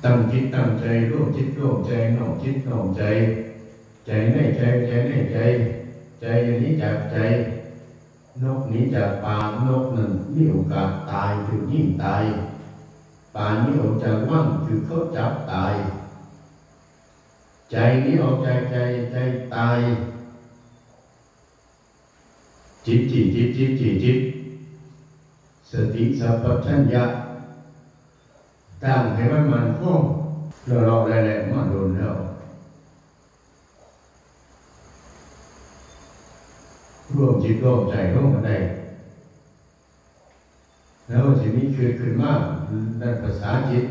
ตั้งจิตตั้งใจร่วมจิตร่วมใจน้อมจิตน้อมใจใจในใจใจในใจใจอย่างนี้จากใจนกนี้จากป่านกนั้นมีโอกาสตายถึงยิ่งตายป่านี้ออกจากว่างคือเขาจับตายใจนี้ออกจากใจใจตายจิตสติสัพพัญญะตั้งให้มันคงเราได้แหละมาโดนแล้วร่วมจิตร่วมใจร่วมกันได้แล้วสิ่งนี้คือขึ้นมากในภาษาจิต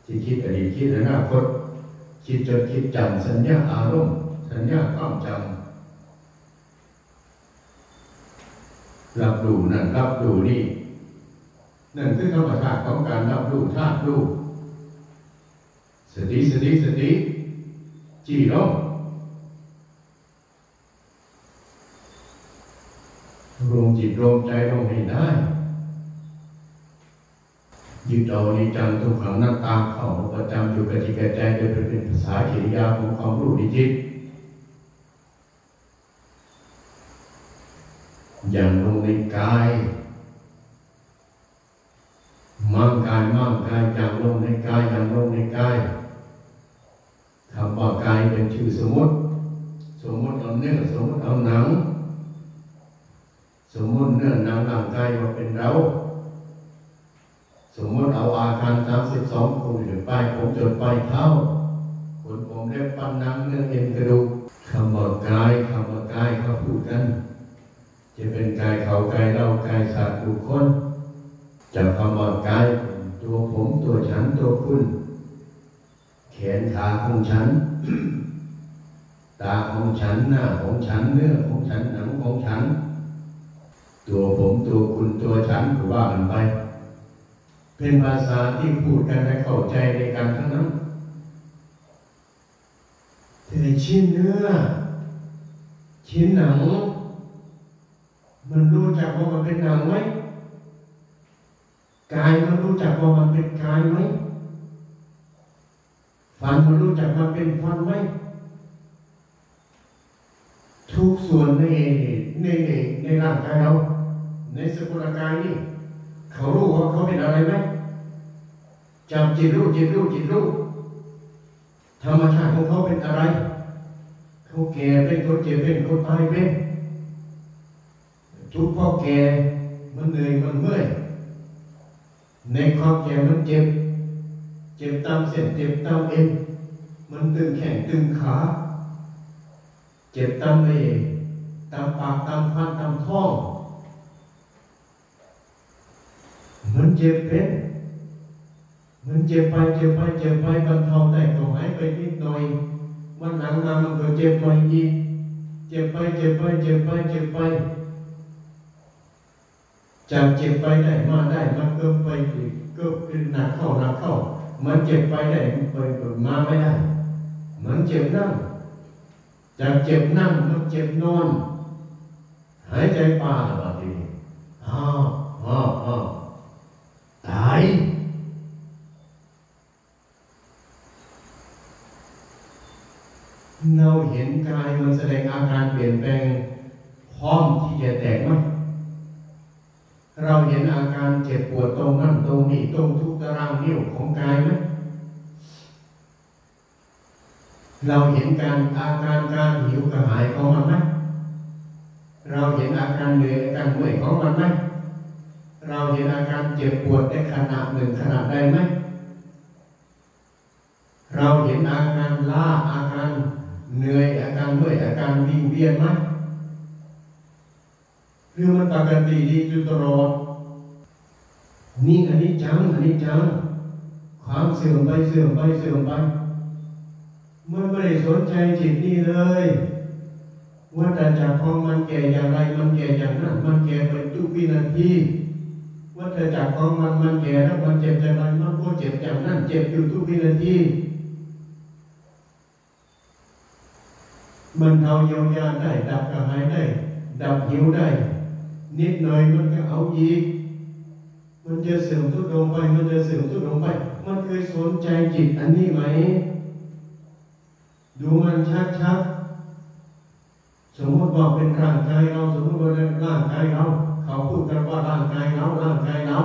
ที่คิดอดีตคิดอนาคตคิดจดคิดจำสัญญาอารมณ์สัญญาความจำรับรู้นั่นรับรู้นี่นั่นคือธรรมชาติของการรับรู้ธาตุรู้สติจี้ลงรวมจิตรวมใจลงให้ได้ยึดเอานิจังทุกขังนัตตาเข้าประจำอยู่กับจิตกับใจโดยเป็นภาษากิริยาของความรู้ในจิตอย่างลงในกายมั่งกายอย่างลงในกายอย่างลงในกายคำว่ากายเป็นชื่อสมมติเอาเนื้อสมมติเอาหนังสมมติเนื้อหนังร่างกายว่าเป็นเราสมมติเอาอาการ32คนหรือป้ายผมจนป้ายเท้าขนผมเล็บฟันหนังเนื้อเอ็นกระดูกคำว่ากายเขาพูดกันจะเป็นกายเขากายเรากายสัตว์บุคคลจากคำว่ากายตัวผมตัวฉันตัวคุณแขนขาของฉัน ตาของฉันหน้าของฉันเนื้อของฉันหนังของฉันตัวผมตัวคุณตัวฉันก็ว่ากันไปเป็นภาษาที่พูดกันให้เข้าใจในการทั้งนั้นแต่ชิ้นเนื้อชิ้นหนังมันรู้จักว่ามันเป็นหนังไหมกายมันรู้จักว่ามันเป็นกายไหมฟันมันรู้จักมันเป็นฟันไหมทุกส่วนในร่างกายเราในสกุลกายนี่เขารู้ว่าเขาเป็นอะไรไหมจำจิตรู้ธรรมชาติของเขาเป็นอะไรเขาแก่เป็นเขาเจ็บเป็นเขาตายเป็นทุกพ่อแก่มันเหนื่อยมันเมื่อยในความแก่มันเจ็บตามเส้นเจ็บตามเอ็นมันตึงแขนตึงขาเจ็บตามตามปากตามฟันตามท้องมันเจ็บเป็นมันเจ็บไปบรรเทาได้ก็หายไปนิดหน่อยวันหลังมามันก็เจ็บไปอีกเจ็บไปจากเจ็บไปได้มาได้มันเกิดไปอีกก็เป็นหนักเข้ามันเจ็บไปได้ไปมาไม่ได้มันเจ็บนั่งจากเจ็บนั่งมันเจ็บนอนหายใจป่าแบบนี้ตายเราเห็นกายมันแสดงอาการเปลี่ยนแปลงพร้อมที่จะแตกไหมเราเห็นอาการเจ็บปวดตรงนั้นตรงนี้ตรงทุกตารางนิ้วของกายไหมเราเห็นอาการการหิวกระหายของมันไหมเราเห็นอาการเหนื่อยอาการเมื่อยของมันไหมเราเห็นอาการเจ็บปวดในขณะหนึ่งขณะใดไหมเราเห็นอาการล้าอาการเหนื่อยอาการเมื่อยอาการวิงเวียนไหมหรือมันปกติดีอยู่ตลอดนี่อันนี้จังความเสื่อมไปมันไม่ได้สนใจจิตนี่เลยว่าแต่จากของมันแก่อย่างไรมันแก่อย่างนั้นมันแก่ไปทุกวินาทีว่าแต่จากของมันแก่แล้วมันเจ็บอย่างไรมันก็เจ็บอย่างนั้นเจ็บอยู่ทุกวินาทีมันเอาเยียวยาได้ดับกระหายได้ดับหิวได้นิดหน่อยมันก็เอาอีกม มันจะเสื่อมทรุดลงไปมันจะเสื่อมทรุดลงไปมันเคยสนใจจิตอันนี้ไหมดูมันชัดๆสมมติว่าเป็นร่างกายเราสมมติว่าเป็นร่างกายเราเขาพูดกันว่าร่างกายเราร่างกายเรา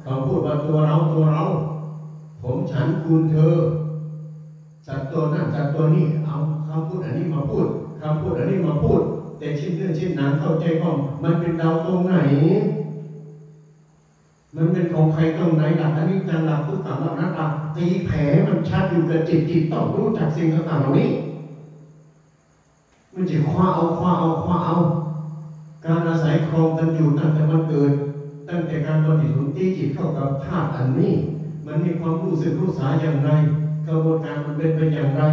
เขาพูดว่าตัวเราตัวเราผมฉันคุณเธอสัตว์ตัวนั้นสัตว์ตัวนี้เอาคำพูดอันนี้มาพูดคำพูดอันนี้มาพูดแต่ชิ้นเนื้อชิ้นหนังเข้าใจว่ามันเป็นเราตรงไหนมันเป็นของใครตรงไหนหลักอันนี้จังหลักทุกขังหลักนั้นหลักตีแผลมันชัดอยู่กับจิตต้องรู้จักสิ่งต่างๆเหล่านี้มันจะคว้าเอาการอาศัยครองกันอยู่ตั้งแต่มันเกิดตั้งแต่การปฏิสนธิจิตเข้ากับธาตุอันนี้มันมีความรู้สึกรู้สาอย่างไรกระบวนการมันเป็นไปอย่างไร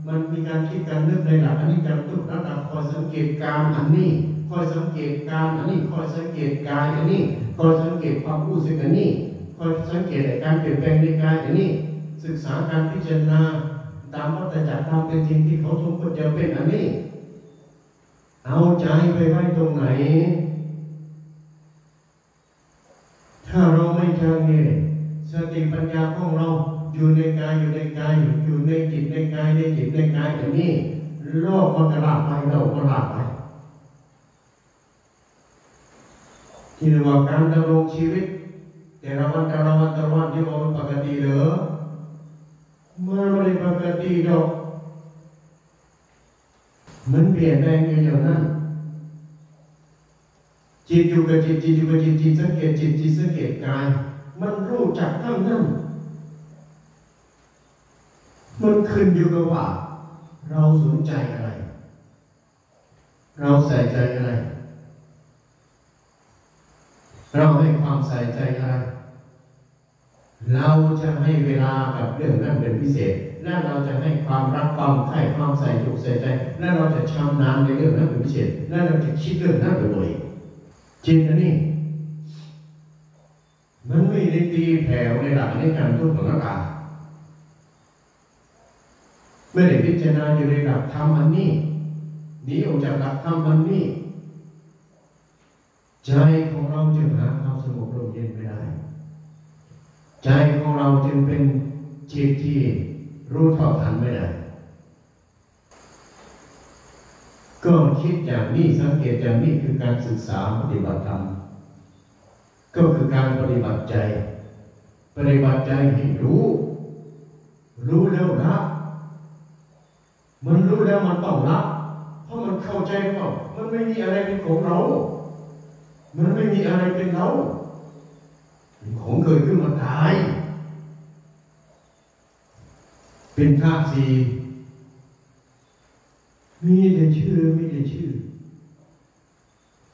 มันมีการคิดการนึกในหลักอันนี้การทุกระดับคอยสังเกตการอันนี้คอยสังเกตการอันนี้คอยสังเกตกายอันนี้คอยสังเกตความรู้สึกอันนี้คอยสังเกตการเปลี่ยนแปลงในกายอันนี้ศึกษาการพิจารณาตามวัฏจักรตามเป็นจริงที่เขาสมควรจะเป็นอันนี้เอาใจไปไว้ตรงไหนถ้าเราไม่ชังเนี่ยสติปัญญาของเราอยู่ในกายอยู่ในกายอยู่ในจิตในกายในจิตในกายอันนี้โลกมันกระลาไปโลกกระลาไปที่เรียกว่าการดำรงชีวิตแต่ละวันที่เราปกติเหรอมันไม่ได้ปกติดอกมันเปลี่ยนแปลงอยู่อย่างนั้นจิตอยู่กับจิตอยู่กับจิตสังเกตจิตสังเกตกายมันรู้จักทั้งนั้นมันขึ้นอยู่กับว่าเราสนใจอะไรเราใส่ใจอะไรเราให้ความใส่ใจอะไรเราจะให้เวลากับเรื่องนั้นเป็นพิเศษและเราจะให้ความรักความใคร่ความใส่จุกใส่ใจและเราจะชำนาญในเรื่องนั้นเป็นพิเศษและเราจะคิดเรื่องนั้นบ่อยๆจิตอันนี้มันไม่ได้ตีแผ่วในหลักในการทุกข์ของร่างกายไม่ได้พิจารณาอยู่ในหลักธรรมอันนี้หนีออกจากหลักธรรมอันนี้ใจของเราจึงหาความสงบร่มเย็นไม่ได้ใจของเราจึงเป็นจิตที่รู้เท่าทันไม่ได้ก็คิดอย่างนี้สังเกตอย่างนี้คือการศึกษาปฏิบัติธรรมก็คือการปฏิบัติใจให้รู้แล้วละมันรู้แล้วมันต้องละเพราะมันเข้าใจว่ามันไม่มีอะไรเป็นของเรามันไม่มีอะไรเป็นเราของเกิดขึ้นมาตายเป็นธาตุสี่มีแต่ชื่อ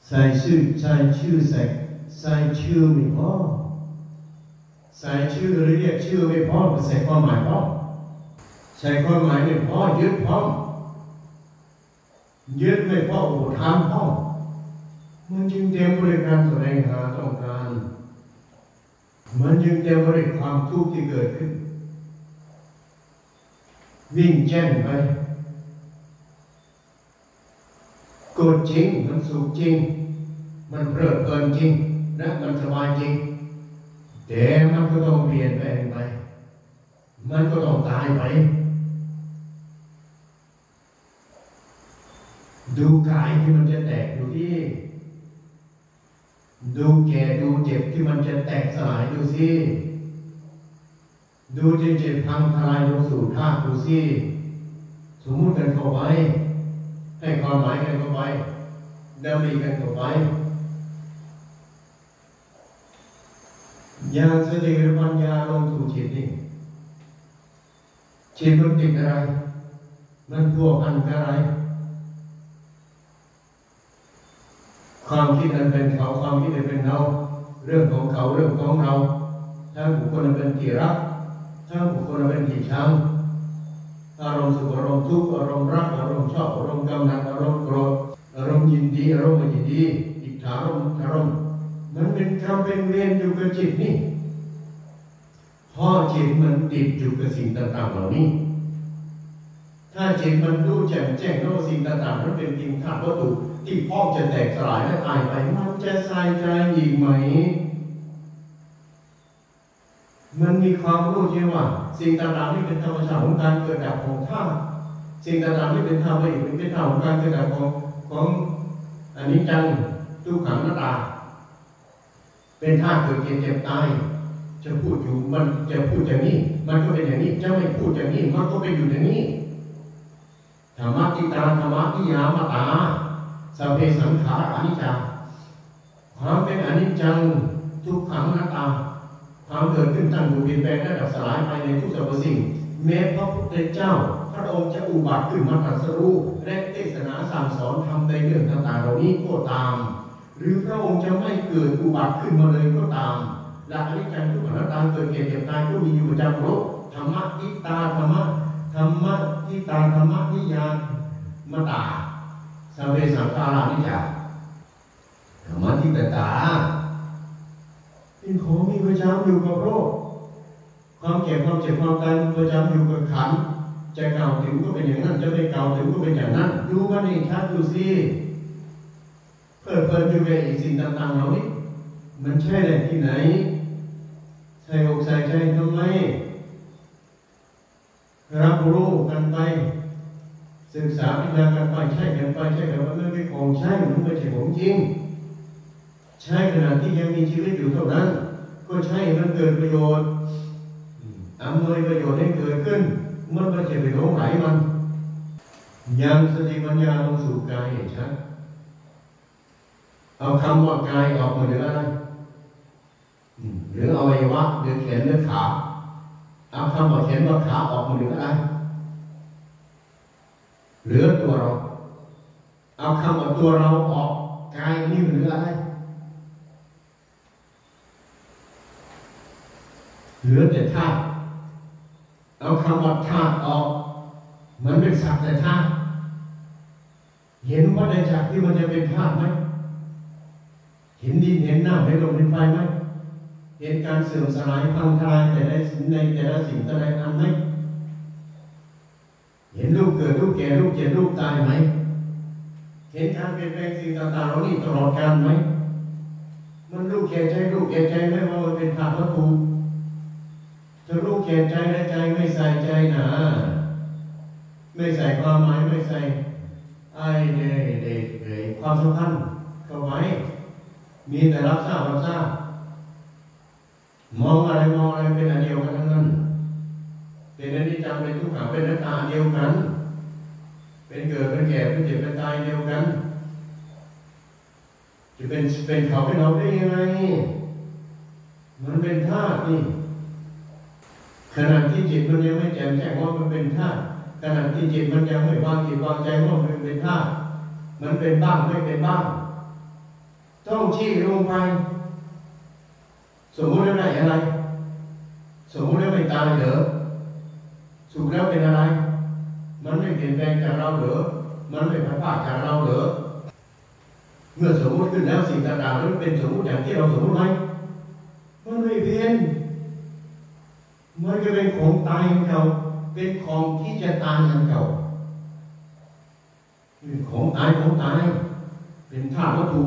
ใส่ชื่อใส่ชื่อไม่พอใส่ชื่อหรือเรียกชื่อไม่พอใส่ความหมายพอใส่ความหมายไม่พอยึดพอยึดไม่พออุทานพอมันจึงเต็มบริการแสดงหาต้องการมันจึงเต็มบริความทุกข์ที่เกิดขึ้นวิ่งแจ้งไปโกรธจริงมันสุขจริงมันเพลิดเพลินจริงและมันสบายจริงแต่มันก็ต้องเปลี่ยนแปลงไปมันก็ต้องตายไปดูกายที่มันจะแตกดูที่ดูแก่ดูเจ็บที่มันจะแตกสลายดูสิดูเจ็บพังทลายลงสู่ธาตุดูสิสมมุติกันเข้าไว้ให้ความหมายกันเข้าไว้ดำริกันเข้าไว้อย่างสติปัญญาลงสู่จิตนี่จิตมันติดอะไรมันพัวพันกับอะไรความคิดนั้นเป็นเขาความคิดนั้นเป็นเราเรื่องของเขาเรื่องของเราถ้าบุคคลนั้นเป็นที่รักถ้าบุคคลนั้นเป็นที่ชังอารมณ์สุขอารมณ์ทุกข์อารมณ์รักอารมณ์ชอบอารมณ์กำหนัดอารมณ์โกรธอารมณ์ยินดีอารมณ์ไม่ยินดีอิจฉาอารมณ์มันเป็นกรรมเป็นเวรอยู่กับจิตนี่พอจิตมันติดอยู่กับสิ่งต่างๆเหล่านี้ถ้าจิตมันรู้แจ้งรู้สิ่งต่างๆนั้นเป็นจริงธาตุวัตถุที่พร้อมจะแตกสลายและตายไปมันจะใส่ใจอีกไหม มันมีความรู้ใช่ว่าสิ่งต่างๆที่เป็นธรรมชาติของการเกิดดับของธาตุสิ่งต่างๆที่เป็นธรรมะเป็นธรรมของการเกิดดับของอนิจจังทุกขังอนัตตาเป็นธาตุเกิดเจ็บตายจะพูดอยู่มันจะพูดอย่างนี้มันก็เป็นอย่างนี้จะไม่พูดอย่างนี้มันก็เป็นอยู่อย่างนี้ธรรมะติตาธรรมะนิยามตาสัพเพสังขารอนิจจาความเป็นอนิจจังทุกขังอนัตตาความเกิดขึ้นตั้งอยู่เปลี่ยนแปลงและดับสลายไปในทุกสรรพสิ่งแม้พระพุทธเจ้าพระองค์จะอุบัติขึ้นมาตรัสรู้และเทศนาสั่งสอนทำในเรื่องต่างๆเหล่านี้ก็ตามหรือพระองค์จะไม่เกิดอุบัติขึ้นมาเลยก็ตามหลักอนิจจังทุกขังอนัตตาเกิดเจ็บตายก็มีอยู่ประจำโลกธรรมะทิตาธรรมะทิตาธรรมะนิยามตาสัพเพสังขารานิจจาธรรมะทิตาเป็นของมีประจำอยู่กับโลกความแก่ความเจ็บความตายประจำอยู่กับขันธ์จะกล่าวถึงก็เป็นอย่างนั้นจะไม่กล่าวถึงก็เป็นอย่างนั้นดูมันเองชัดดูสิเพลินอยู่ในอีกสิ่งต่างๆเหล่านี้มันใช่ได้ที่ไหนใส่อกใส่ใจทำไมรับรู้กันไปศึกษาพิจารณากันไปใช่กันไปใช่กันไปไม่เป็นของใช่มันไม่ใช่ของจริงใช่ขณะที่ยังมีชีวิตอยู่เท่านั้นก็ใช่มันเกิดประโยชน์อำนวยประโยชน์ให้เกิดขึ้นมันไม่ใช่ไปหลงไหลมันยังสติปัญญาลงสู่กายเห็นชัดเอาคำว่ากายออกมาเหลืออะไรหรืออวัยวะหรือแขนหรือขาเอาคำว่าแขนว่าขาออกมาเหลืออะไรเหลือตัวเราเอาคำว่าตัวเราออกกายนี่เหลืออะไรเหลือแต่ธาตุเอาคำว่าธาตุออกมันเป็นสักแต่ธาตุเห็นว่าในจากที่มันจะเป็นธาตุไหมเห็นดินเห็นน้ำเห็นลมเห็นไฟไหมเห็นการเสื่อมสลายพังทลายแต่ละสิ่งแต่ละอันไหมเห็นรูปเกิดรูปแก่รูปเจ็บรูปตายไหมเห็นการเปลี่ยนแปลงสิ่งต่างๆเหล่านี้ตลอดกาลไหมมันรูปแก่ใจไหมว่ามันเป็นธาตุวัตถุถ้ารูปแก่ใจและใจไม่ใส่ใจหนาไม่ใส่ความหมายไม่ใส่ความสำคัญเข้าไว้มีแต่รับทราบมองอะไรเป็นอันเดียวกันทั้งนั้นเป็นอนิจจังเป็นทุกขังเป็นอนัตตาเดียวกันเป็นเกิดเป็นแก่เป็นเจ็บเป็นตายเดียวกันจะเป็นเขาเป็นเราได้ยังไงมันเป็นธาตุนี่ขณะที่จิตมันยังไม่แจ่มแจ้งว่ามันเป็นธาตุขณะที่จิตมันยังไม่วางจิตวางใจว่ามันเป็นธาตุมันเป็นบ้างไม่เป็นบ้างต้องชี้ลงไปสมมติได้อะไรสมมติไม่ตายเหรอสุขแล้วเป็นอะไรมันไม่เปลี่ยนแปลงจากเราเหรอมันไม่พัดพาจากเราเหรอเมื่อสมมติขึ้นแล้วสิ่งต่างๆนั้นเป็นสมมติอย่างที่เราสมมติไหมมันไม่เป็นมันจะเป็นของตายของเราเป็นของที่จะตายของเราเป็นของตายเป็นธาตุวัตถุ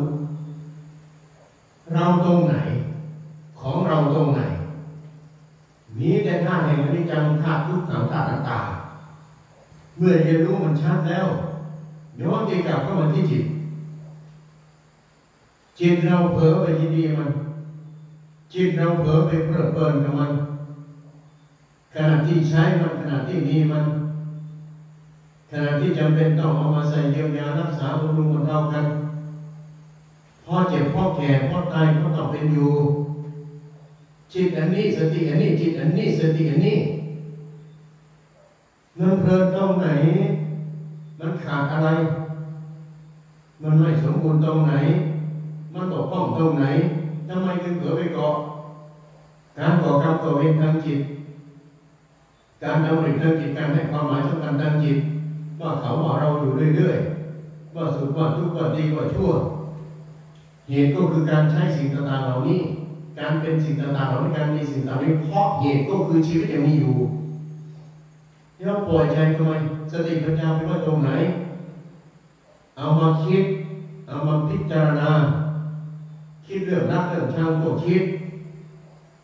เราตรงไหนของเราตรงไหนมีแต่ธาตุแห่งอนิจจังธาตุทุกขังธาตุอนัตตาเมื่อเรียนรู้มันชัดแล้วย้อนกลับเข้ามาที่จิตเราเผลอไปยินดีมันจิตเราเผลอไปเพลิดเพลินกับมันขณะที่ใช้มันขณะที่มีมันขณะที่จำเป็นต้องเอามาใส่เยียวยารักษาบำรุงบรรเทากันพอเจ็บพอแก่พอตายพอต้องเป็นอยู่จิตอันนี้สติอันนี้จิตอันนี้สติอันนี้มันเพลินตรงไหนมันขาดอะไรมันไม่สมบูรณ์ตรงไหนมันตกป้องตรงไหนทำไมถึงเผลอไปเกาะการก่อกรรมก่อเวรทางจิตการดำริทางจิตการให้ความหมายสำคัญทางจิตว่าเขาว่าเราอยู่เรื่อยๆว่าสุขว่าทุกข์ว่าดีว่าชั่วเหตุก็คือการใช้สิ่งต่างๆเหล่านี้การเป็นสิ่งต่างๆเหล่านี้การมีสิ่งต่างๆนี้เพราะเหตุก็คือชีวิตยังมีอยู่เราปล่อยใจทำไมสติปัญญาไปว่าตรงไหนเอามาคิดเอามาพิจารณาคิดเรื่องรักเรื่องชังก็คิด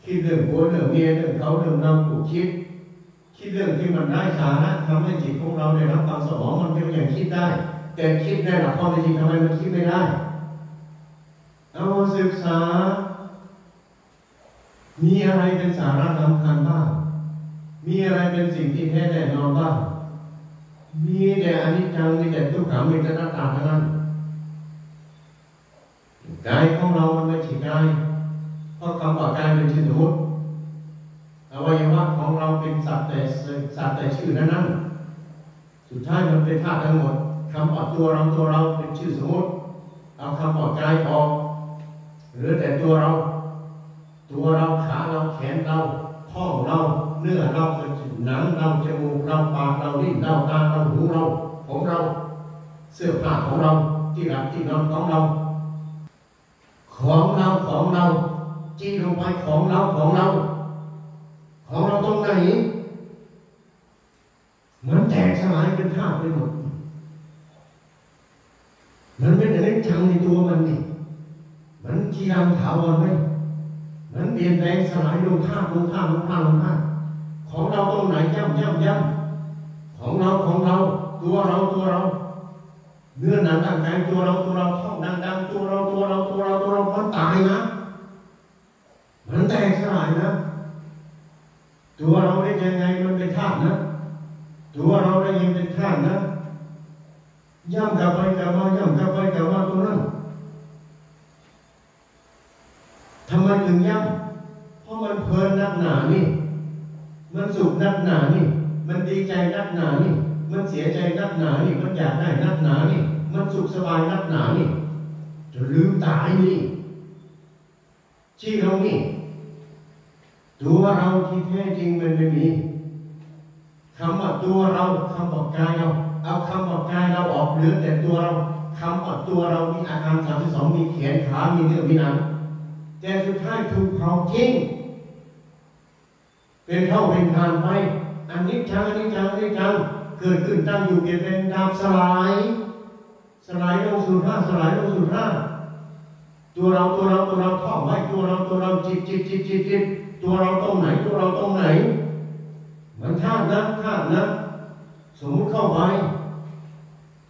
คิดเรื่องผัวเรื่องเมียเรื่องเขาเรื่องเราผูกคิดเรื่องที่มันได้สาระทำให้จิตของเราได้รับความสมองมันเป็นอย่างคิดได้แต่คิดในหลักความจริงทำไมมันคิดไม่ได้เอาศึกษามีอะไรเป็นสาระสำคัญบ้างมีอะไรเป็นสิ่งที่แท้แน่นอนบ้างมีแต่อนิจจังมีแต่ทุกขังมีแต่อนัตตาเท่านั้นกายของเรามันไม่ใช่กายเพราะคำว่ากายเป็นชื่อสมมติอวัยวะของเราเป็นสัตว์แต่ชื่อนั้นสุดท้ายมันเป็นธาตุทั้งหมดคำว่าตัวเราเป็นชื่อสมมติเอาคำว่ากายออกเหลือแต่ตัวเราขาเราแขนเราท้องเราเนื้อเราหนังเราจมูกเราปากเราลิ้นเราตาเราหูเราผมเราเสื้อผ้าของเราที่หลับที่นอนของเราจี้ลงไปของเราตรงไหนมันแตกสลายเป็นธาตุไปหมดมันเป็นอะไรจังในตัวมันนี่มันจีรังถาวรไหมมันเปลี่ยนแปลงสลายลงธาตุของเราตรงไหนย่ำของเราตัวเราเนื้อหนังร่างกายตัวเราท้องดังตัวเรามันตายนะมันแตกสลายนะตัวเราได้ยังไงมันเป็นธาตุนะตัวเราได้ยังเป็นธาตุนะย่ำกลับไปกลับมาตัวนั้นทำไมถึงย่ำเพราะมันเพลินนักหนานี่มันสุขนักหนานี่มันดีใจนักหนานี่มันเสียใจนักหนานี่มันอยากได้นักหนานี่มันสุขสบายนักหนานี่จะลืมตายนี่ที่เรานี่ตัวเราที่แท้จริงมันไม่มีคำว่าตัวเราคำว่ากายเราเอาคำว่ากายเราออกเหลือแต่ตัวเราคำว่าตัวเรามีอาการ32มีแขนขามีเนื้อมีหนังแต่สุดท้ายถูกเผาทิ้งเป็นเท่าเป็นทานไปอันนี้จังเกิดขึ้นตั้งอยู่เปลี่ยนเป็นดาบสลายลงสู่ธาตุตัวเราท่องไว้ตัวเราจิตตัวเราตรงไหนมันธาตุนะสมมุติเข้าไป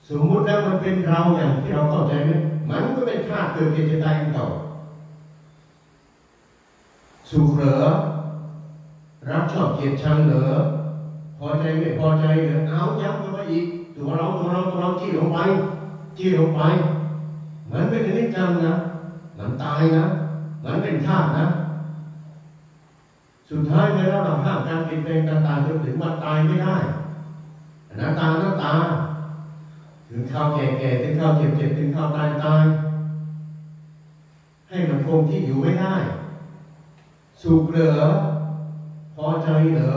สมมุติแล้วมันเป็นเราอย่างที่เราเข้าใจไหมมันก็เป็นธาตุเกิดจะตายเก่าสุขเหรอรักชอบเกลียดชังเหรอพอใจไม่พอใจเหรอเอาย้ำกันไปอีกตัวเราจี้ลงไปมันเป็นอนิจจังนะมันตายนะมันเป็นธาตุนะสุดท้ายในระดับห้ามการเปลี่ยนแปลงต่างๆจนถึงว่าตายไม่ได้หน้าตาถึงข้าวแก่ถึงข้าวเจ็บถึงข้าวตายให้มันคงที่อยู่ไม่ได้สุขเหรอพอใจเหรอ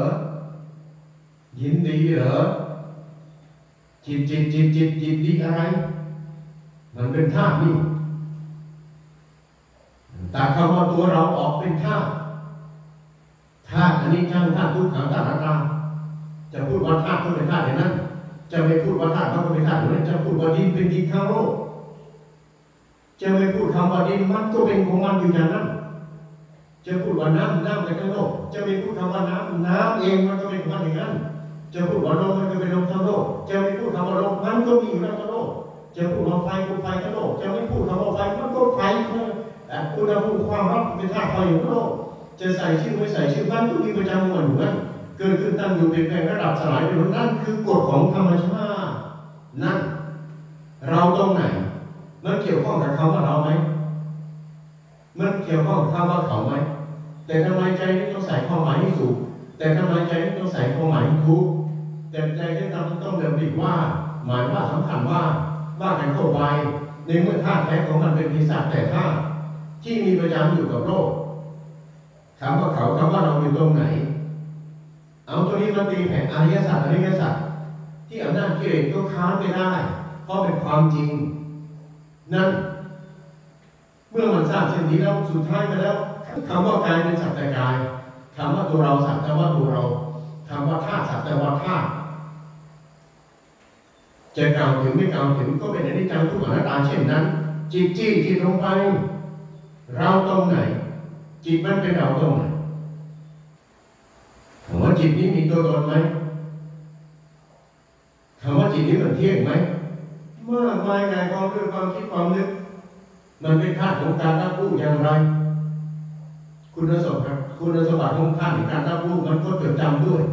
ยินดีเหรอจิตดีอะไรมันเป็นธาตุนี่แต่คำว่าตัวเราออกเป็นธาตุอันนี้ช่างธาตุทุกขังธาตุอนัตตาจะพูดว่าธาตุก็เป็นธาตุอย่างนั้นจะไม่พูดว่าธาตุก็เป็นธาตุอย่างนั้นจะพูดว่าดินเป็นดินทั้งโลกจะไม่พูดคำว่าดินมันก็เป็นของมันอยู่อย่างนั้นจะพูดว่าน้ำในทั้งโลกจะไม่พูดคำว่าน้ำเองมันก็เป็นของมันอย่างนั้นจะพูดว่าลมมันก็เป็นลมทั้งโลกจะไม่พูดคำว่าลมมันก็มีอยู่แล้วทั้งโลกจะพูดว่าไฟก็ไฟทั้งโลกจะไม่พูดคำว่าไฟมันก็ไฟแต่อุณหภูมิความร้อนเป็นธาตุไฟอยู่ทั้งโลกจะใส่ชื่อไม่ใส่ชื่อมันก็มีประจำวันอยู่นั้นเกิดขึ้นตั้งอยู่เปลี่ยนแปลงระดับสลายไปหมดนั่นคือกฎของธรรมชาตินั่นเราตรงไหนมันเกี่ยวข้องกับคำว่าเราไหมมันเกี่ยวข้องกับคำว่าเขาไหมแต่ทำไมใจนี้ต้องใส่ความหมายที่สูงแต่ทำไมใจนี้ต้องใส่ความหมายที่ทุกข์แต่ใจที่ต้องเดิมดีว่าหมายว่าสำคัญว่ากันเข้าไปในเมื่อธาตุแท้ของมันเป็นปีศาจแต่ธาตุที่มีประจำอยู่กับโลกคำว่าเขาคำว่าเราอยู่ตรงไหนเอาตัวนี้มาตีแผ่อริยสัจที่อำนาจกิเลสก็ค้านไม่ได้เพราะเป็นความจริงนั่นเมื่อมันทราบเช่นนี้แล้วสุดท้ายมาแล้วคำว่ากายเป็นสัจจกายคำว่าตัวเราสัจแต่ว่าตัวเราคำว่าธาตุสัจแต่ว่าธาตุจะกล่าวถึงไม่กล่าวถึงก็เป็นอนิจจังทุกขังอนัตตาเช่นนั้นจิตลงไปเราตรงไหนจิตมันเป็นเราตรงไหน จิตนี้มีตัวตนไหมคำว่าจิตนี้มันเที่ยงไหมเมื่อมายกายความรู้ความคิดความนึกมันเป็นธาตุของการรับรู้อย่างไรคุณสมบัติของธาตุในการรับรู้มันก็จดจำด้วย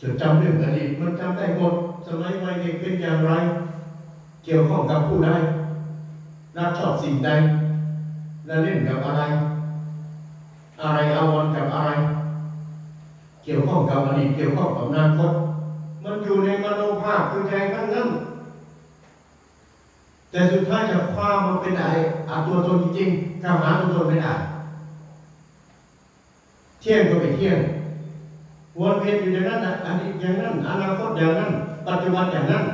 จดจำเรื่องอดีตมันจำได้หมดสมัยวัยเด็กเป็นอย่างไรเกี่ยวข้องกับผู้ใดรักชอบสิ่งใดและเล่นกับอะไรอาวรณ์กับอะไรเกี่ยวข้องกับอดีตเกี่ยวข้องกับอนาคตมันอยู่ในมโนภาพคือใจทั้งนั้นแต่สุดท้ายจะคว้ามันเป็นอะไรตัวตนจริงๆก้าวหาตัวตนไม่ได้เที่ยงก็ไม่เที่ยงวนเวียนอยู่อย่างนั้นอดีตอย่างนั้นอนาคตอย่างนั้นปัจจุบันอย่างนั้น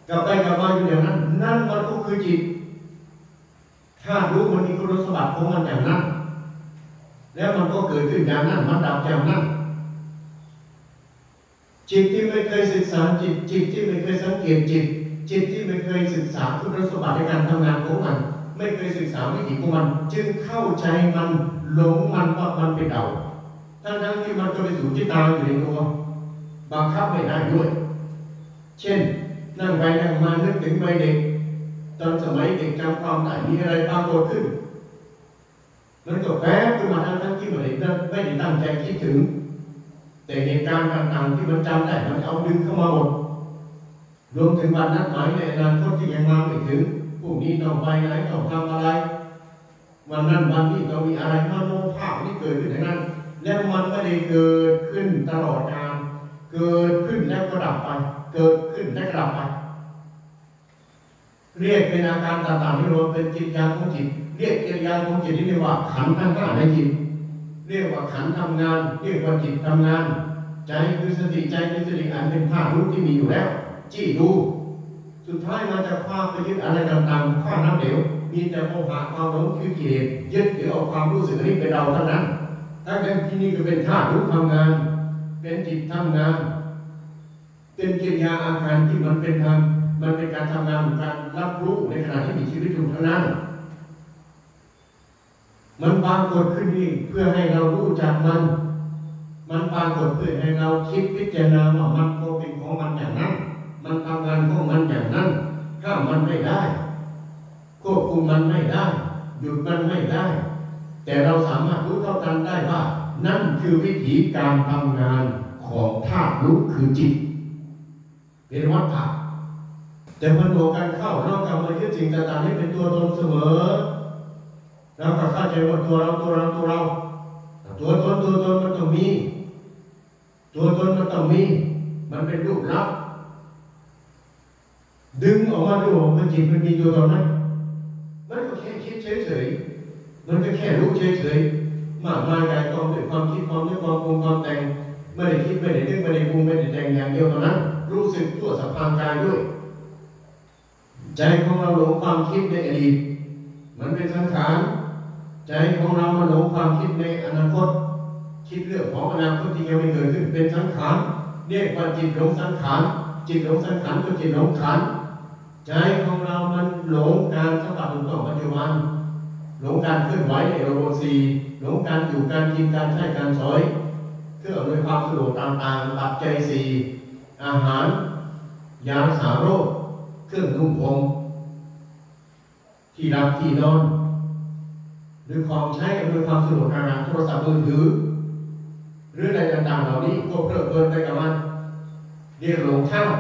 กลับไปกลับมาอยู่อย่างนั้นนั่นมันก็คือจิตถ้ารู้มันมีคุณสมบัติของมันอย่างนั้นแล้วมันก็เกิดขึ้นอย่างนั้นมันดับอย่างนั้นจิตที่ไม่เคยศึกษาจิตที่ไม่เคยสังเกตจิตที่ไม่เคยศึกษาคุณสมบัติในการทำงานของมันไม่เคยศึกษาวิถีของมันจึงเข้าใจมันหลงมันว่ามันเป็นเราทั้งที่มันก็เป็นสูตรที่ตามอยู่ในตัวบังคับไม่ได้ด้วยเช่นนั่งไปนั่งมานึกถึงวัยเด็กตอนสมัยเด็กจำความได้มีอะไรปรากฏขึ้นมันก็แฝงขึ้นมาทั้งที่ไม่ได้ตั้งใจคิดถึงแต่เหตุการณ์ต่างๆที่มันจำได้มันเอาดึงเข้ามาหมดรวมถึงวันนัดหมายในอนาคตที่ยังมาไม่ถึงพรุ่งนี้ต้องไปไหนต้องทำอะไรวันนั้นวันนี้ต้องมีอะไรมโนภาพที่เกิดขึ้นในนั้นแล้วมันไม่ได้เกิดขึ้นตลอดกาลเกิดขึ้นแล้วก็ดับไปเกิดขึ้นแล้วก็ดับไปเรียกเป็นอาการต่างๆที่รวมเป็นกิริยาของจิตเรียกกิริยาของจิตที่เรียกว่าขันธ์ทั้งห้าในจิตเรียกว่าขันธ์ทำงานเรียกว่าจิตทำงานใจคือสติใจคือสติอันเป็นธาตุรู้ที่มีอยู่แล้วจี้ดูสุดท้ายมันจะคว้าไปยึดอะไรต่างๆคว้าน้ำเหลวมีแต่โมหะความหลงคือกิเลสยึดถือเอาความรู้สึกนี้เป็นเราเท่านั้นทั้งที่นี่ก็เป็นธาตุรู้ทำงานเป็นจิตทำงานเป็นกิริยาอาการที่มันเป็นธรรมมันเป็นการทำงานการรับรู้ในขณะที่มีชีวิตอยู่เท่านั้นมันปรากฏขึ้นนี่เพื่อให้เรารู้จักมันปรากฏเพื่อให้เราคิดพิจารณาว่ามันก็เป็นของมันอย่างนั้นมันทำงานของมันอย่างนั้นถ้ามันไม่ได้ควบคุมมันไม่ได้หยุดมันไม่ได้แต่เราสามารถรู้เท่าทันได้ว่านั่นคือวิธีการทำงานของธาตุรู้คือจิตเป็นวัฏฏะแต่มันโดนกันเข้าเรากำมายึดสิ่งต่างๆนี้เป็นตัวตนเสมอเราก็เข้าใจว่าตัวเราตัวตนมันต้องมีตัวตนมันต้องมีมันเป็นรูปลักษณ์ดึงออกมาดูว่าจิตมันมีตัวตนไหมมันก็แค่คิดเฉยๆมันก็แค่รู้เฉยๆมากมายกายกองด้วยความคิดความนึกความปรุงความแต่งไม่ได้คิดไม่ได้นึกไม่ได้ปรุงไม่ได้แต่งอย่างเดียวเท่านั้นรู้สึกทั่วสภาพกายด้วยใจของเราหลงความคิดในอดีตมันเป็นสังขารใจของเรามันหลงความคิดในอนาคตคิดเรื่องของอนาคตที่ยังไม่เกิดขึ้นเป็นสังขารเรียกว่าจิตหลงสังขารจิตหลงสังขารก็จิตหลงขันธ์ใจของเรามันหลงการสัมผัสถูกต้องปัจจุบันหลงการเคลื่อนไหวในโลกสี่หลงการอยู่การกินการใช้การสอยเครื่องอำนวยความสะดวกต่างๆปัจจัยสี่อาหารยารักษาโรคเครื่องนุ่งห่มที่รับที่นอนหรือของใช้อำนวยความสะดวกต่างๆโทรศัพท์มือถือหรืออะไรต่างๆเหล่านี้ก็เพลิดเพลินไปกับมันเรียกหลงธาตุ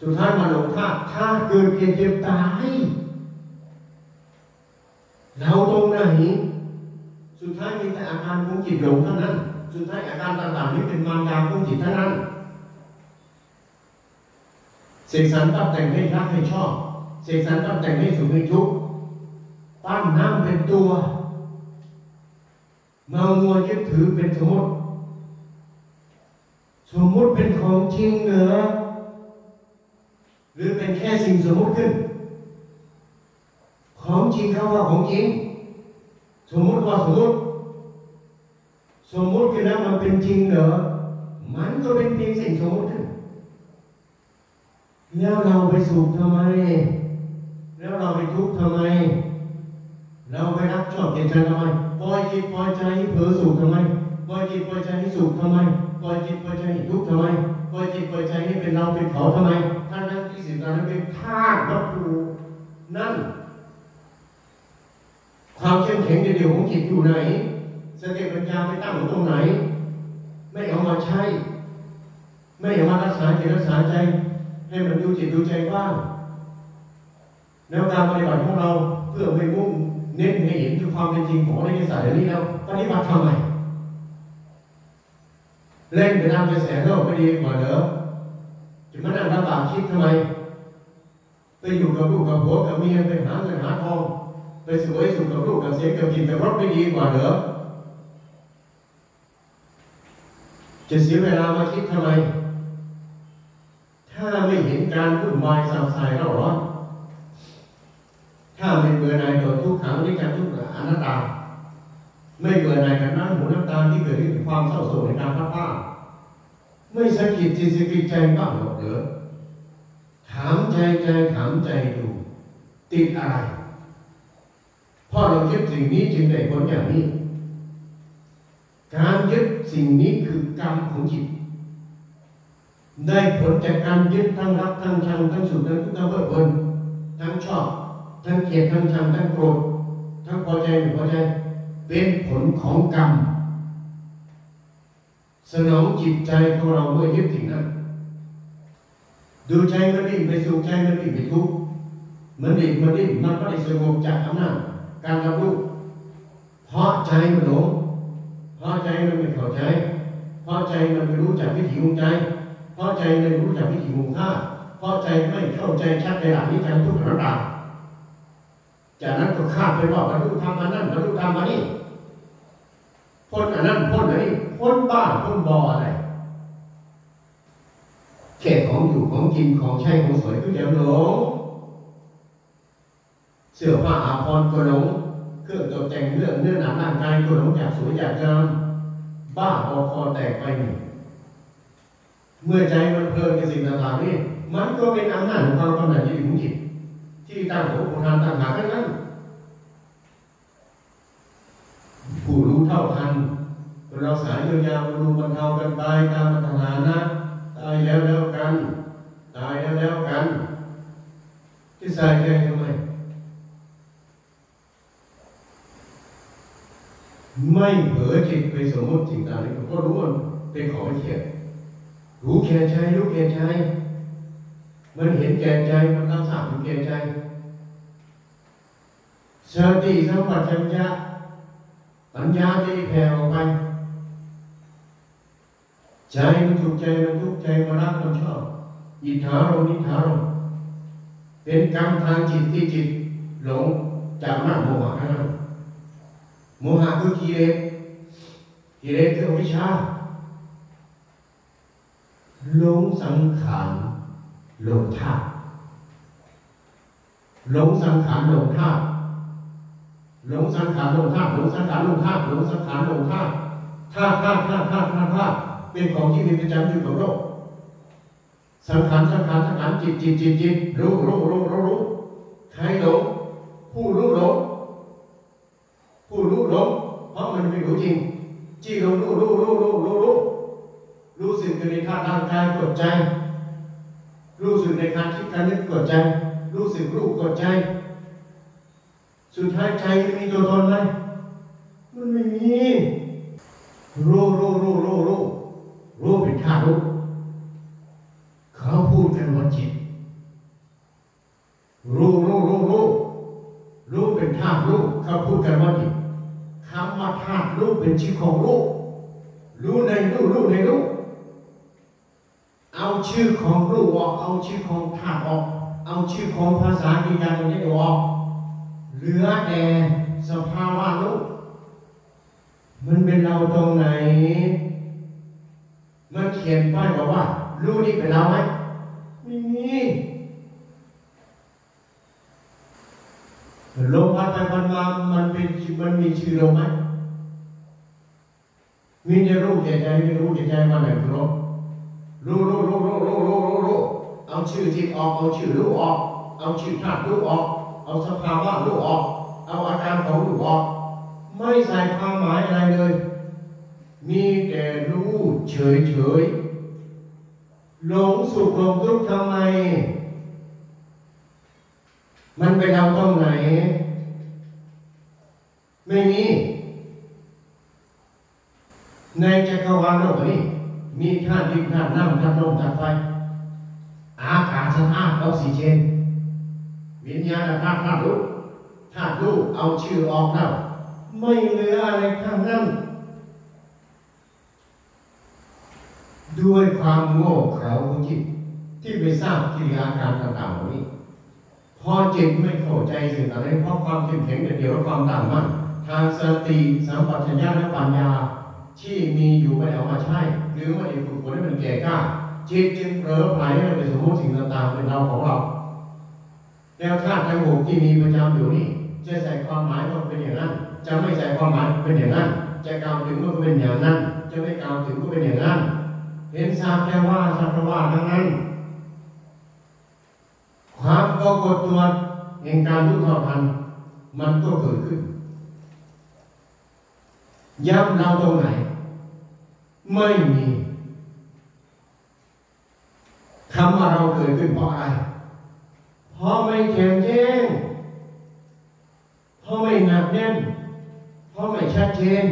สุดท้ายมาหลงธาตุธาตุเกิดเจ็บตายเราตรงไหนสุดท้ายมีแต่อาการของจิตหลงเท่านั้นสุดท้ายอาการต่างๆนี้เป็นมารยาของจิตเท่านั้นเสกสรรปั้นแต่งให้รักให้ชอบเสกสรรปั้นแต่งให้สุขให้ทุกข์ปั้นน้ำเป็นตัวเมามัวยึดถือเป็นสมมติเป็นของจริงเหรอหรือเป็นแค่สิ่งสมมติขึ้นของจริงเขาว่าของจริงสมมติว่าสมมติขึ้นแล้วมันเป็นจริงเหรอมันก็เป็นเพียงสิ่งสมมติขึ้นแล้วเราไปสุขทำไมแล้วเราไปทุกข์ทำไมเราไปรักชอบเกลียดชังทำไมปล่อยจิตปล่อยใจให้เผลอสุขทำไมป ปล่อยจิตปล่อยใจให้สุขทำไมปล่อยจิตปล่อยใจให้ทุกข์ทำไมปล่อยจิตปล่อยใจให้เป็นเราเป็นเขาทำไมทั้งที่สิ่งเหล่านั้นเป็นธาตุวัตถุนั่นความเข้มแข็งเดียวของจิตอยู่ไหนสติปัญญาไปตั้งอยู่ตรงไหนไม่เอามาใช้ไม่เอามารักษาจิตรักษาใจให้มันดูจิตดูใจบ้างแล้วการปฏิบัติของเราเพื่อไม่มุ่งเน้นให้เห็นถึงความเป็นจริงของอริยสัจนี้แล้วปฏิบัติทำไมเล่นไปตามกระแสโลกไม่ดีกว่าเหรอจะมานั่งลำบากคิดทำไมไปอยู่กับลูกกับผัวกับเมียไปหาเงินหาทองไปสวยสุขกับลูกกับเสียงกับกินกับรถไม่ดีกว่าเหรอจะเสียเวลามาคิดทำไมถ้าไม่เห็นการวุ่นวายสับสายเล่าร้อนถ้าไม่เบื่อหน่ายต่อทุกขังนิจังทุกขังอนัตตาไม่เบื่อหน่ายกับน้ำหูน้ำตาที่เกิดขึ้นความเศร้าโศกในการพัดพรากไม่สะกิดจิตสะกิดใจบ้างหรอกเหรอถามใจถามใจดูติดอะไรเพราะเรายึดสิ่งนี้จึงได้ผลอย่างนี้การยึดสิ่งนี้คือกรรมของจิตได้ผลจากการยึดทั้งรักทั้งชังทั้งสุขทั้งทุกข์ทั้งเพลิดเพลินทั้งชอบทั้งเกลียดทั้งชังทั้งโกรธทั้งพอใจไม่พอใจเป็นผลของกรรมสนองจิตใจของเราเมื่อยึดสิ่งนั้นดูใจมันดิ้นไปสุขใจมันดิ้นไปทุกข์มันดิ้นมันก็ได้สงบจากอำนาจการรับรู้เพราะใจมันหลงเพราะใจมันไม่เข้าใจเพราะใจมันไม่รู้จักวิถีของใจเพราะใจไม่รู้จักวิถีของข้าเพราะใจไม่เข้าใจชัดในหลักนิจังทุกขังอนัตตาจากนั้นก็คาดไปว่าบรรลุธรรมอันนั้นบรรลุธรรมอันนี้พ้นอันนั้นพ้นอันนี้พ้นบ้านพ้นบ่ออะไรแค่ของอยู่ของกินของใช้ของสวยก็ยังหลงเสื้อผ้าอาภรณ์ก็หลงเครื่องตกแต่งเรื่องเนื้อหนังร่างกายก็หลงอยากสวยอยากงามบ้าคอแตกไปนี่เมื่อใจมันเพลินกับสิ่งต่างๆนี่มันก็เป็นอำนาจของความกำหนัดยินดีของจิตที่ตั้งหัวอุทานตั้งหาทั้งนั้นผู้รู้เท่าทันเราสายยาวๆรู้บรรเทากันไปตามปัญหานะตายแล้วกันตายแล้วกันที่ใส่ใจทำไมไม่เผลอจิตไปสมมติสิ่งต่างๆก็รู้ว่าเป็นของไม่เที่ยงรู้แก่ใจรู้แก่ใจมันเห็นแก่ใจมันรักษาอยู่แก่ใจสติสัมปชัญญะปัญญาที่แผ่ออกไปใจมันสุขใจมันทุกข์ใจมันรักมันชอบอิทธารมนิทารมเป็นกรรมทางจิตที่จิตหลงจากหน้าโมหะนั้นโมหะคือกิเลสคืออวิชชาหลงสังขารหลงธาตุหลงสังขารหลงธาตุหลงสังขารหลงธาตุหลงสังขารหลงธาตุหลงสังขารหลงธาตุธาตุเป็นของที่มีประจำอยู่กับโลกสังขารจิตรู้ใครหลงผู้รู้หลงเพราะมันไม่รู้จริงจี้รู้รู้สึกในธาตุร่างกายกดใจรู้สึกในการคิดการนึกกดใจรู้สึกรู้กดใจสุดท้ายใจมันมีตัวตนไหมมันไม่มีรู้เป็นธาตุเขาพูดกันว่าจิตรู้เป็นธาตุเขาพูดกันว่าจิตคำว่าธาตุรู้เป็นชื่อของรู้ในรู้เอาชื่อของรู้ออกเอาชื่อของธาตุออกเอาชื่อของภาษาวิญญาณตรงนี้ออกเหลือแต่สภาวะรู้มันเป็นเราตรงไหนมันเขียนป้ายบอกว่ารู้นี่เป็นเราไหมไม่มีลมพัดไปพัดมามันมีชื่อเราไหมมีแต่รู้แก่ใจไม่รู้แก่ใจมาไหนรู้เอาชื่อจิตออกเอาชื่อรู้ออกเอาชื่อธาตุรู้ออกเอาสภาวะรู้ออกเอาอาการของรู้ออกไม่ใส่ความหมายอะไรเลย มีแต่รู้เฉยๆหลงสุขหลงทุกข์ทำไมมันเป็นเราตรงไหนไม่มีในจักรวาลโลกนี้มีธาตุดินธาตุน้ำธาตุลมธาตุไฟอากาศธาตุออกซิเจนวิญญาณธาตุธาตุรู้เอาชื่อออกแล้วไม่เหลืออะไรทั้งนั้นด้วยความโง่เขลาของจิตที่ไปสร้างกิริยาการต่างๆเหล่านี้พอจิตไม่เข้าใจสิ่งอะไรเพราะความเข้มแข็งเดียวกับความต่างมั่นทางสติสัมปชัญญะและปัญญาที่มีอยู่ไม่เอามาใช้หรือไม่ได้ฝึกฝนให้มันแก่กล้าจิตจึงเผลอไผลให้ไปสมมติสิ่งต่างๆเป็นเราของเราแล้วธาตุทั้งหกที่มีประจำอยู่นี่จะใส่ความหมายก็เป็นอย่างนั้นจะไม่ใส่ความหมายเป็นอย่างนั้นจะกล่าวถึงก็เป็นอย่างนั้นจะไม่กล่าวถึงก็เป็นอย่างนั้นเห็นทราบแค่ว่าสักว่าทั้งนั้นความปรากฏตัวแห่งการรู้เท่าทันมันก็เกิดขึ้นย้ำเราตรงไหนไม่มีคำว่าเราเกิดขึ้นเพราะอะไรเพราะไม่แจ่มแจ้งเพราะไม่หนักแน่นเพราะไม่ชัดเจน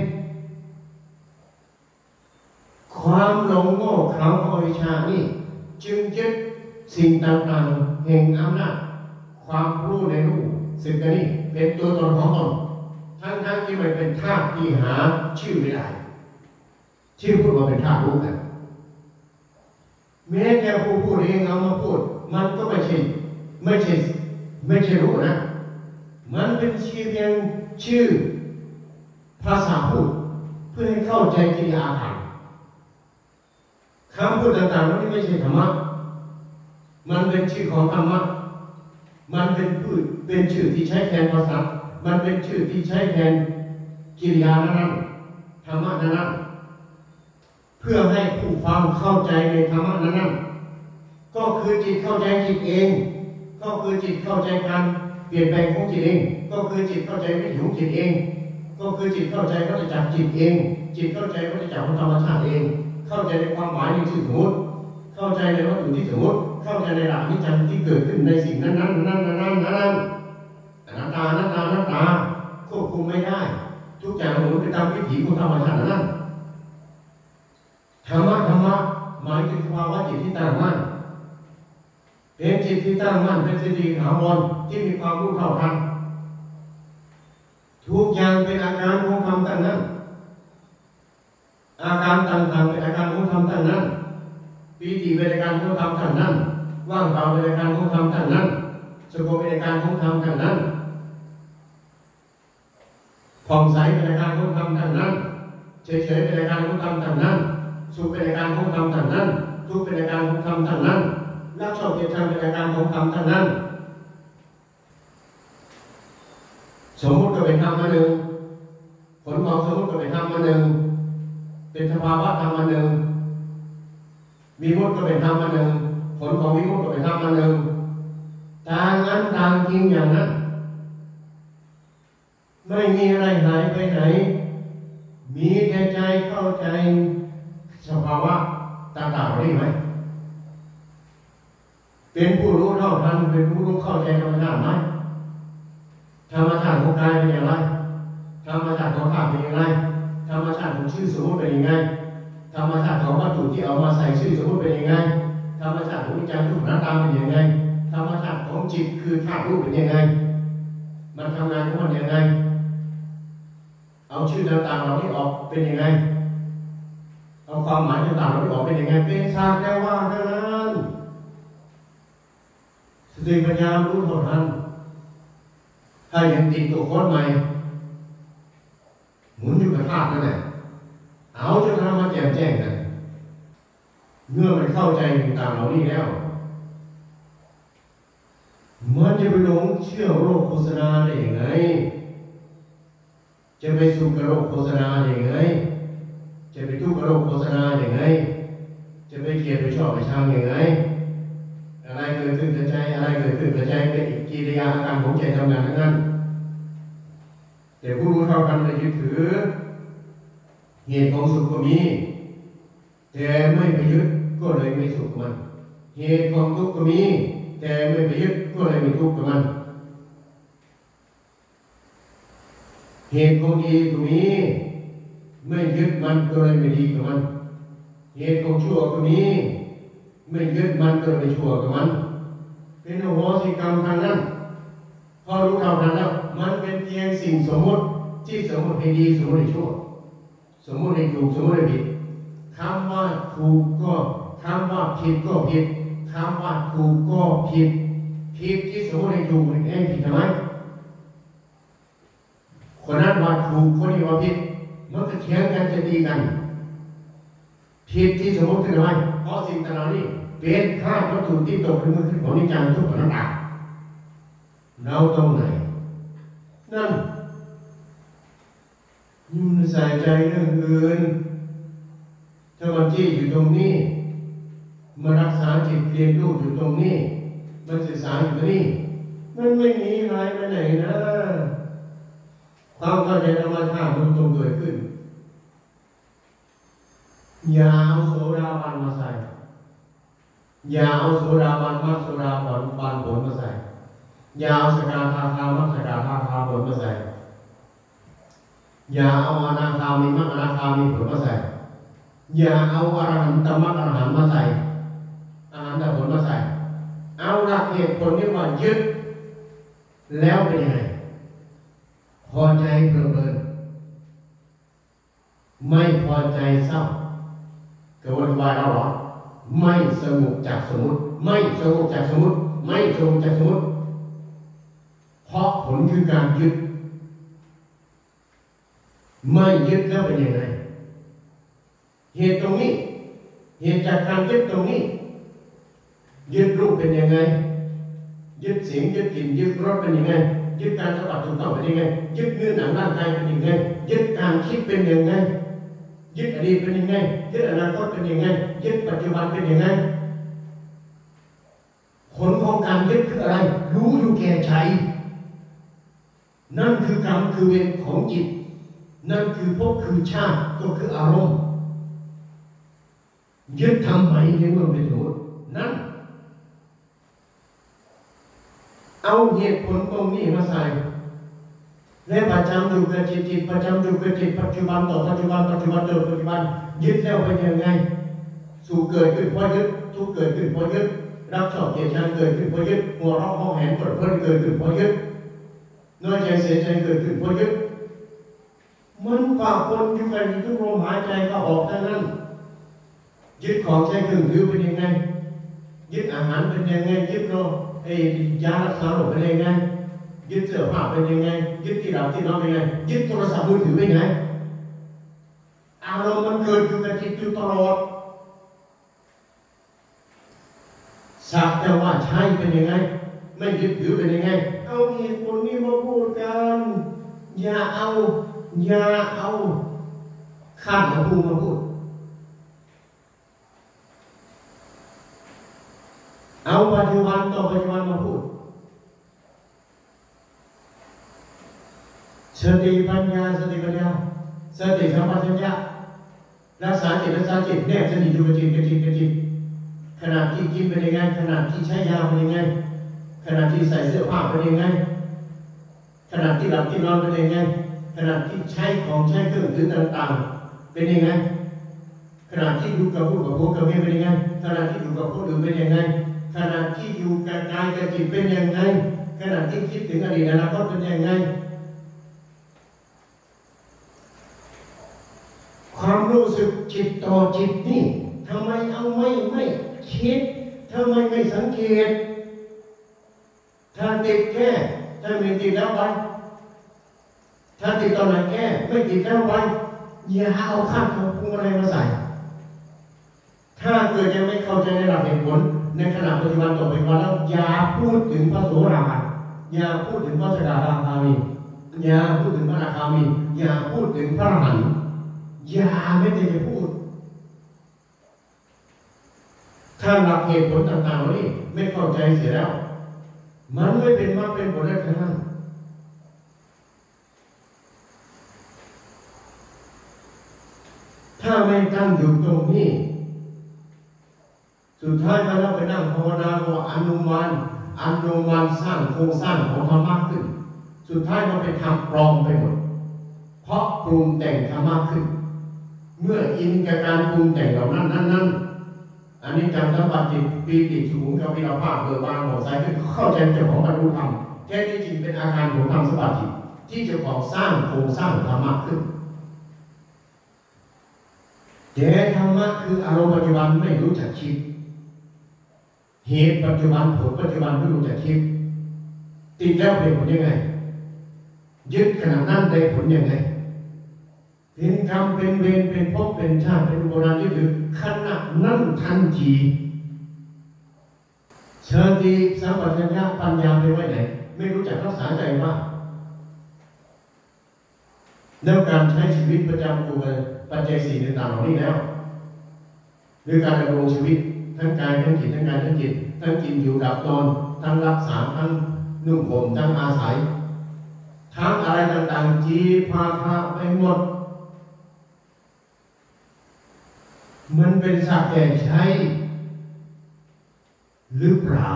ความหลงโง่เขลาของอวิชชานี่จึงยึดสิ่งต่างๆแห่งอำนาจความรู้ในรูปสิ่งนี้เป็นตัวตนของตนทั้งที่มันเป็นธาตุที่หาชื่อไม่ได้ชื่อพูดว่าเป็นธาตุรู้กันแม้แต่ผู้พูดเองเอามาพูดมันก็ไม่ใช่รู้นะมันเป็นชื่อเพียงชื่อภาษาพูดเพื่อให้เข้าใจกิริยาการคำพูดต่างๆนั้นไม่ใช่ธรรมะมันเป็นชื่อของธรรมะมันเป็นชื่อที่ใช้แทนภาษามันเป็นชื่อที่ใช้แทนกิริยานั้นธรรมะนั้นเพื่อให้ผู้ฟังเข้าใจในธรรมะนั้นก็คือจิตเข้าใจจิตเองก็คือจิตเข้าใจการเปลี่ยนแปลงของจิตเองก็คือจิตเข้าใจวิถีของจิตเองก็คือจิตเข้าใจวัฏจักรจิตเองจิตเข้าใจวัฏจักรของธรรมชาติเองเข้าใจในความหมายในชื่อสมมติเข้าใจในวัตถุที่สมมติเข้าใจในหลักนิจังที่เกิดขึ้นในสิ่งนั้นอนัตตาควบคุมไม่ได้ทุกอย่างหมุนไปตามวิถีของธรรมชาตินั้นธรรมะหมายถึงสภาวะจิตที่ตั้งมั่นเป็นจิตที่ตั้งมั่นเป็นสติถาวรที่มีความรู้เท่าทันทุกอย่างเป็นอาการของธรรมตั้งนั้นอาการต่างๆเป็นอาการของธรรมตั้งนั้นปีติเป็นอาการของธรรมตั้งนั้นว่างเปล่าเป็นอาการของธรรมตั้งนั้นสงบเป็นอาการของธรรมตั้งนั้นผ่องใสเป็นอาการของธรรมตั้งนั้นเฉยๆเป็นอาการของธรรมตั้งนั้นสุขเป็นอาการของธรรมตั้งนั้นทุกข์เป็นอาการของธรรมตั้งนั้นรักชอบเกลียดชังเป็นอาการของธรรมตั้งนั้นสมมติก็เป็นธรรมอันหนึ่งผลของสมมติก็เป็นธรรมอันหนึ่งเป็นสภาวะธรรมอันหนึ่งวิมุตติก็เป็นธรรมอันหนึ่งผลของวิมุตติก็เป็นธรรมอันหนึ่งต่างนั้นต่างจริงอย่างนั้นไม่มีอะไรหายไปไหนมีแต่ใจเข้าใจสภาวะต่างๆนี่ไหมเป็นผู้รู้เท่าทันเป็นผู้รู้เข้าใจธรรมชาติไหมธรรมชาติของกายเป็นอย่างไรธรรมชาติของธาตุเป็นอย่างไรธรรมชาติของชื่อสมมติเป็นยังไงธรรมชาติของวัตถุที่เอามาใส่ชื่อสมมติเป็นยังไงธรรมชาติของวิญญาณทุกหน้าตาเป็นยังไงธรรมชาติของจิตคือธาตุรู้เป็นยังไงมันทำงานของมันยังไงเอาชื่อต่างๆเราที่ออกเป็นยังไงเอาความหมายต่างๆเราที่ออกเป็นยังไงเป็นทราบแต่ว่าเท่านั้นสติปัญญารู้เท่าทันถ้ายังติดตัวโคตรใหม่หมุนอยู่กับธาตุนั่นแหละเอาจนทำมาแจ่มแจ้งกันเมื่อมันเข้าใจต่างๆเหล่านี้แล้วมันจะไปหลงเชื่อโลกโฆษณาได้ยังไงจะไปสุขกับโลกโฆษณาได้ยังไงจะไปทุกข์กับโลกโฆษณาอย่างไงจะไปเกลียดไปชอบไปชังอย่างไงอะไรเกิดขึ้นกับใจอะไรเกิดขึ้นกับใจเป็นกิริยาอาการของใจทำงานทั้งนั้นแต่ผู้รู้เท่ากันเลยยึดถือ เหตุของสุขก็มีแต่ไม่ไปยึดก็เลยไม่สุขกับมันเหตุของทุกข์ก็มีแต่ไม่ไปยึดก็เลยไม่ทุกข์กับมันเหตุของดีก็มีไม่ยึดมันก็เลยไม่ดีกับมันเหตุของชั่วก็มีไม่ยึดมันก็เลยไม่ชั่วกับมันเป็นอโหสิกรรมทางนั้นพอรู้เท่านั้นแล้วมันเป็นเพียงสิ่งสมมติที่สมมติให้ดีสมมติให้ชั่วสมมติให้ถูกสมมติให้ผิดคำว่าถูกก็คำว่าผิดก็ผิดคำว่าถูกก็ผิดผิดที่สมมติให้ถูกมันเองผิดทำไมคนนั้นว่าถูกคนนี้ว่าผิดมันก็เถียงกันจะตีกันผิดที่สมมติขึ้นมาเพราะสิ่งต่างๆนี้เป็นข้าวัตถุที่ตกเป็นมือขึ้นของนิจจังทุกข์อนัตตาเราตรงไหนนั่นยิ่งใส่ใจเรื่องอื่นถ้ามันจี้อยู่ตรงนี้มารักษาจิตเรียนรู้อยู่ตรงนี้มันศึกษาอยู่ตรงนี้มันไม่มีอะไรไปไหนนะความเข้าใจธรรมชาติมันตรงเกิดขึ้นอย่าเอาโสดาบันมาใส่อย่าเอาโสดาบันมรรคโสดาบันผลมาใส่อย่าเอาสกทาคามรรคสกทาคาผลมาใส่อย่าเอาอนาคามีมรรคอนาคามีผลมาใส่อย่าเอาอรหันตมรรคอรหันต์มาใส่อรหันตผลมาใส่เอาหลักเหตุผลนี้ว่ายึดแล้วเป็นยังไงพอใจเพลินไม่พอใจเศร้ากระวนกระวายเราหรอไม่สงบจากสมุติไม่สงบจากสมุติไม่สงบจากสมุติเพราะผลคือการยึดไม่ยึดแล้วเป็นยังไงเหตุตรงนี้เหตุจากการยึดตรงนี้ยึดรูปเป็นยังไงยึดเสียงยึดกลิ่นยึดรสเป็นยังไงยึดการสัมผัสถูกต้องเป็นยังไงยึดเนื้อหนังร่างกายเป็นยังไงยึดการคิดเป็นยังไงยึดอดีตเป็นยังไงยึดอนาคตเป็นยังไงยึดปัจจุบันเป็นยังไงผลของการยึดคืออะไรรู้อยู่แก่ใจนั่นคือกรรมคือเวรของจิตนั่นคือภพคือชาติก็คืออารมณ์ยึดทำไมในเมื่อเป็นสมมตินั่นเอาเหตุผลตรงนี้มาใส่และประจำอยู่กับจิตประจำอยู่กับจิตปัจจุบันต่อปัจจุบันปัจจุบันต่อปัจจุบันยึดแล้วเป็นยังไงสู่เกิดขึ้นเพราะยึดทุกเกิดขึ้นเพราะยึดรักชอบเกลียดชังเกิดขึ้นเพราะยึดหัวเราะห้องแหนปวดเพลินเกิดขึ้นเพราะยึดน้อยใจเสียใจเกิดขึ้นเพราะยึดมันปะปนอยู่กันทุกลมหายใจก็ออกทั้งนั้นยึดของใช้เครื่องถือเป็นยังไงยึดอาหารเป็นยังไงยึดโรคยารักษาโรคเป็นยังไงยึดเสื้อผ้าเป็นยังไงยึดที่หลับที่นอนเป็นยังไงยึดโทรศัพท์มือถือเป็นยังไงอารมณ์มันเกิดอยู่กับจิตอยู่ตลอดสักแต่ว่าใช้เป็นยังไงไม่ยึดถือเป็นยังไงเอาเหตุผลนี้มาพูดกันอย่าเอาข้ามมาพูดเอาปัจจุบันต่อปัจจุบันมาพูดสติปัญญาสติสัมปชัญญะรักษาจิตแนบสนิทอยู่กับจิตขณะที่กินเป็นยังไงขณะที่ใช้ยาเป็นยังไงขณะที่ใส่เสื้อผ้าเป็นยังไงขณะที่หลับที่นอนเป็นยังไงขณะที่ใช้ของใช้เครื่องถือต่างๆเป็นยังไงขณะที่อยู่กับผู้กับพวกกับเมียเป็นยังไงขณะที่อยู่กับคนอื่นเป็นยังไงขณะที่อยู่กับกายกับจิตเป็นยังไงขณะที่คิดถึงอดีตอนาคตเป็นยังไงความรู้สึกจิตต่อจิตนี่ทำไมเอาไม่คิดทำไมไม่สังเกตถ้าติดแค่ถ้าไม่ติดแล้วไปถ้าติดตอนไหนแค่ไม่ติดแล้วไปอย่าเอาข้าวของพวงอะไรมาใส่ถ้าเกิดยังไม่เข้าใจในหลักเหตุผลในขณะปัจจุบันต่อไปวันแล้วอย่าพูดถึงพระโสดาบันอย่าพูดถึงพระสกทาคามีอย่าพูดถึงพระอนาคามีอย่าพูดถึงพระอรหันต์อย่าไม่ได้จะพูดถ้าหลักเหตุผลต่างๆนี้ไม่เข้าใจเสียแล้วมันไม่เป็นมรรคเป็นผลได้ทั้งนั้น ตั้งอยู่ตรงนี้สุดท้ายมาแล้วไปนั่งภาวนาว่าอนุมานสร้างโครงสร้างของธรรมะขึ้นสุดท้ายเราไปทำปลอมไปหมดเพราะปรุงแต่งธรรมะขึ้นเมื่ออินกับการปรุงแต่งเหล่านั้นอันนี้จำสัมปัติปีติสูงกับวิราภาพเบิกบานของสายขึ้นเข้าใจเจ้าของบรรลุธรรมแค่นี้จริงเป็นอาการของธรรมสัมปัติที่เจ้าของสร้างโครงสร้างธรรมะขึ้นแต่ธรรมะคืออารมณ์ปัจจุบันไม่รู้จักคิดเหตุปัจจุบันผลปัจจุบันไม่รู้จักคิดติดแล้วเป็นผลยังไงยึดขณะนั้นได้ผลยังไงเป็นกรรมเป็นเวรเป็นภพเป็นชาติเป็นโบราณยึดถือขณะนั้นทันทีสติสัมปชัญญะปัญญาไปไว้ไหนไม่รู้จักรักษาใจว่าแล้วการใช้ชีวิตประจำตัวปัจจัยสี่ต่างๆเหล่านี้แล้วหรือการดำรงชีวิตทั้งกายทั้งจิตทั้งกายทั้งจิตทั้งกินอยู่ดับนอนทั้งรักษาทั้งนุ่งห่มทั้งอาศัยทั้งอะไรต่างๆจีพาไปหมดมันเป็นสักแต่ใช้หรือเปล่า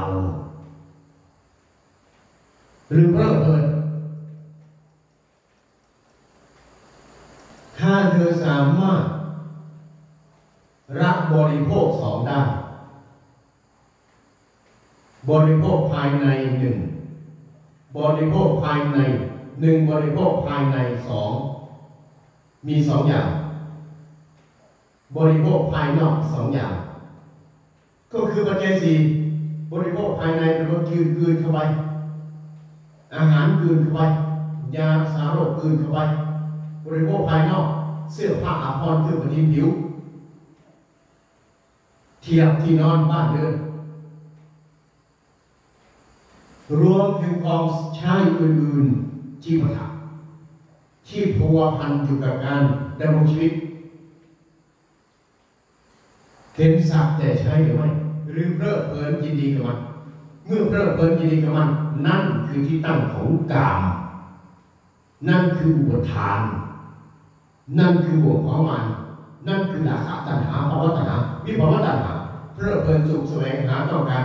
หรือเพลิดเพลินถ้าเธอสามารถรับบริโภคสองได้บริโภคภายในหนึ่งบริโภคภายในหนึ่งบริโภคภายในสองมีสองอย่างบริโภคภายนอกสองอย่างก็คือปัจจัยสี่บริโภคภายในเป็นว่ากืนเข้าไปอาหารกืนเข้าไปยารักษาโรคกืนเข้าไปบริโภคภายนอกเสื้อผ้าอาภรณ์เครื่องประดับผิวเทียบที่นอนบ้านเรือนรวมถึงของใช้อื่นๆที่ประทับที่พัวพันอยู่กับการดำรงชีวิตเป็นสักแต่ใช้หรือไม่หรือเพลิดเพลินยินดีกับมันเมื่อเพลิดเพลินยินดีกับมันนั่นคือที่ตั้งของกามนั่นคืออุปทานนั่นคือบ่วงของมันนั่นคือราคะตัณหาภาวะตัณหาวิภาวะตัณหาเพลิดเพลินสุขแสวงหาต้องการ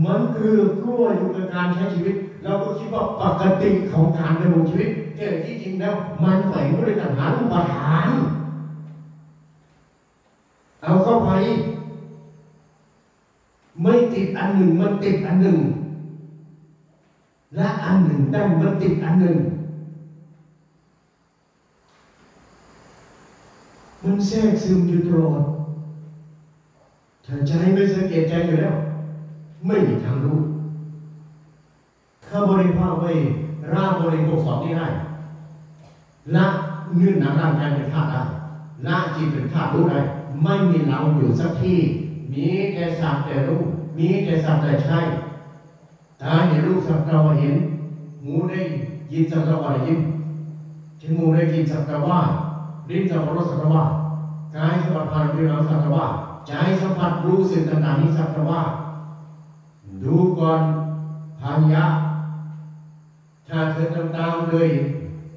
มันคือกลัวอยู่กับการใช้ชีวิตเราก็คิดว่าปกติของการดำรงชีวิตแต่ที่จริงแล้วมันแฝงด้วยตัณหาอุปทานเอาเข้าไปไม่ติดอันหนึ่งมันติดอันหนึ่งและอันหนึ่งได้มันติดอันหนึ่งมันแทรกซึมอยู่ตลอดถ้าใจไม่สังเกตใจอยู่แล้วไม่มีทางรู้ถ้าบริภาคไว้ร่างบริโภคสองนี้ได้ละเนื้อหนังร่างกายเป็นธาตุได้ละจิตเป็นธาตุรู้ได้ไม่มีเราอยู่สักที่มีแต่สักแต่รู้มีแต่สักแต่ใช่ตาเห็นรูปสักแต่ว่าเห็นหูได้ยินสักแต่ว่าได้ยินจมูกได้กินสักแต่ว่าลิ้นสัมผัสรสสักแต่ว่ากายสัมผัสผ่านผิวหนังสักแต่ว่าใจสัมผัสรู้สึกต่างๆนี้สักแต่ว่าดูก่อนพันยะถ้าเธอตามๆเลย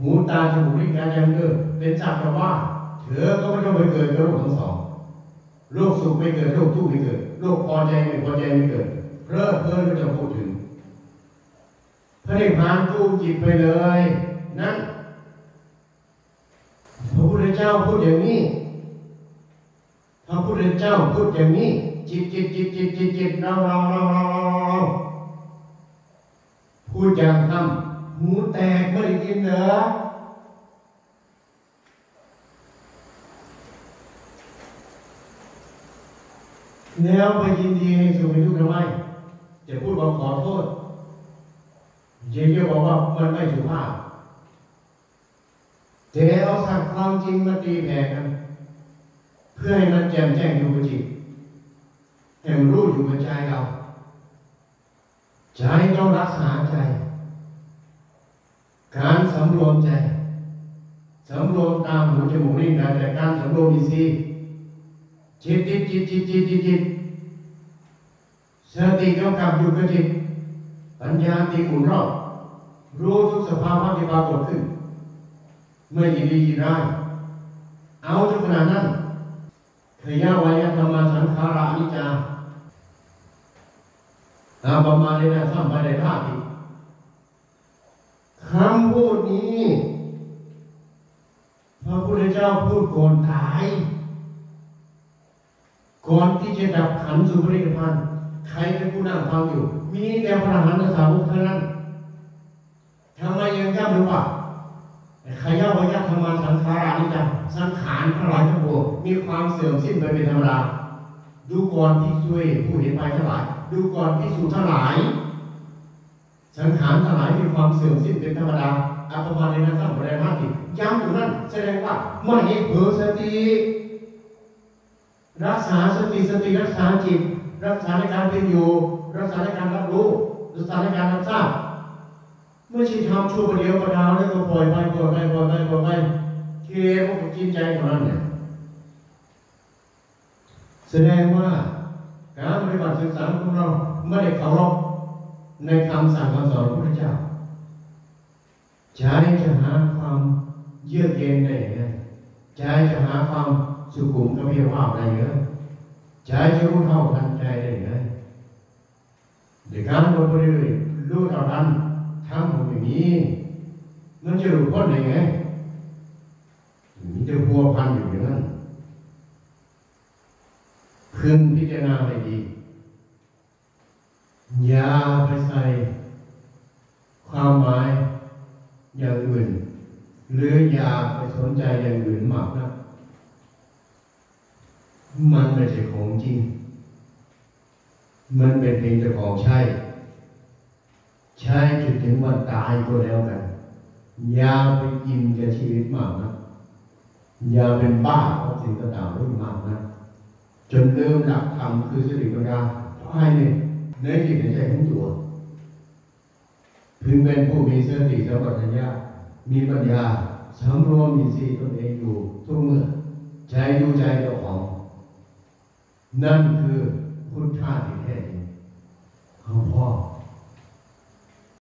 หูตาจมูกลิ้นกายใจเธอเป็นสักแต่ว่าเธอก็ไม่ต้องไปเกิดกับโลกทั้งสองโลกสุขไม่เกิดโลกทุกข์ไม่เกิดโลกพอใจไม่พอใจไม่เกิดเพลิดเพลินก็จะพูดถึงพระนิพพานกู้จิตไปเลยนั่นพระพุทธเจ้าพูดอย่างนี้พระพุทธเจ้าพูดอย่างนี้จิตเราพูดอย่างทำหูแตกไม่ได้ยินเหรอแล้วไปยินดีให้สุขให้ทุกข์ทำไมจะพูดบอกขอโทษเยอะๆบอกว่ามันไม่สุภาพแต่เอาสักความจริงมาตีแผ่กันเพื่อให้มันแจ่มแจ้งอยู่กับจิตให้มันรู้อยู่กับใจเราใจต้องรักษาใจการสำรวมใจสำรวมตาหูจมูกลิ้นกายแต่การสำรวมอินทรีย์จิตสติกำกับอยู่กับจิตปัญญาตีหมุนรอบรู้ทุกสภาวะที่ปรากฏขึ้นไม่ยินดียินร้ายเอาจนขนาดนั้น ขยะวยธรรมสังขารานิจจาประมาณนี้นะข้ามไปในท่าทีคำพูดนี้พระพุทธเจ้าพูดก่อนตายก่อนที่จะดับขันธ์สู่พระนิพพานใครเป็นผู้นั่งฟังอยู่มีแต่พระอรหันตสาวกเท่านั้นทำไมยังย้ำอยู่ว่าขยะวยธรรมสังขารานิจจาสังขารทั้งหลายทั้งปวงมีความเสื่อมสิ้นไปเป็นธรรมดาดูก่อนภิกษุผู้เห็นภัยทั้งหลายดูก่อนภิกษุทั้งหลายสังขารทั้งหลายมีความเสื่อมสิ้นเป็นธรรมดาอัปปมาเนนะสัมปรายภาติย้ำอยู่นั่นแสดงว่าไม่ให้เผลอสติรักษาสติรักษาจิตรักษาในการเป็นอยู่รักษาในการรับรู้รักษาในการรับทราบไม่ใช่ทำชั่วประเดียวประดาวแล้วก็ปล่อยไปเกลียดมันกินใจของนั้นเนี่ยแสดงว่าการปฏิบัติศึกษาของเราไม่ได้เคารพในคำสั่งคำสอนของพระพุทธเจ้าใจจะหาความเยือกเย็นได้ยังไงใจจะหาความสุขุมกระเพียรภาพได้ยังไงใจจะรู้เท่าทันใจได้ยังไงเดี๋ยวการบวชไปเรื่อยรู้เท่าทันทำอย่างนี้มันจะรู้พ้นได้ยังไงมีแต่พัวพันอยู่อย่างนั้นพึงพิจารณาให้ดีอย่าไปใส่ความหมายอย่างอื่นหรืออย่าไปสนใจอย่างอื่นมากนะมันไม่ใช่ของจริงมันเป็นเพียงแต่ของใช้จนถึงวันตายก็แล้วกันอย่าไปกินกับชีวิตมากนะอย่าเป็นบ้ากับสิ่งต่างๆเรื่องมากนะจนลืมหลักธรรมคือสติปัญญาภายในจิตในใจของตัวพึงเป็นผู้มีสติสัมปชัญญะมีปัญญาสำรวมอินทรีย์ตนเองอยู่ทุกเมื่อใจดูใจเจ้าของนั่นคือพุทธะที่แท้จริงของพ่อ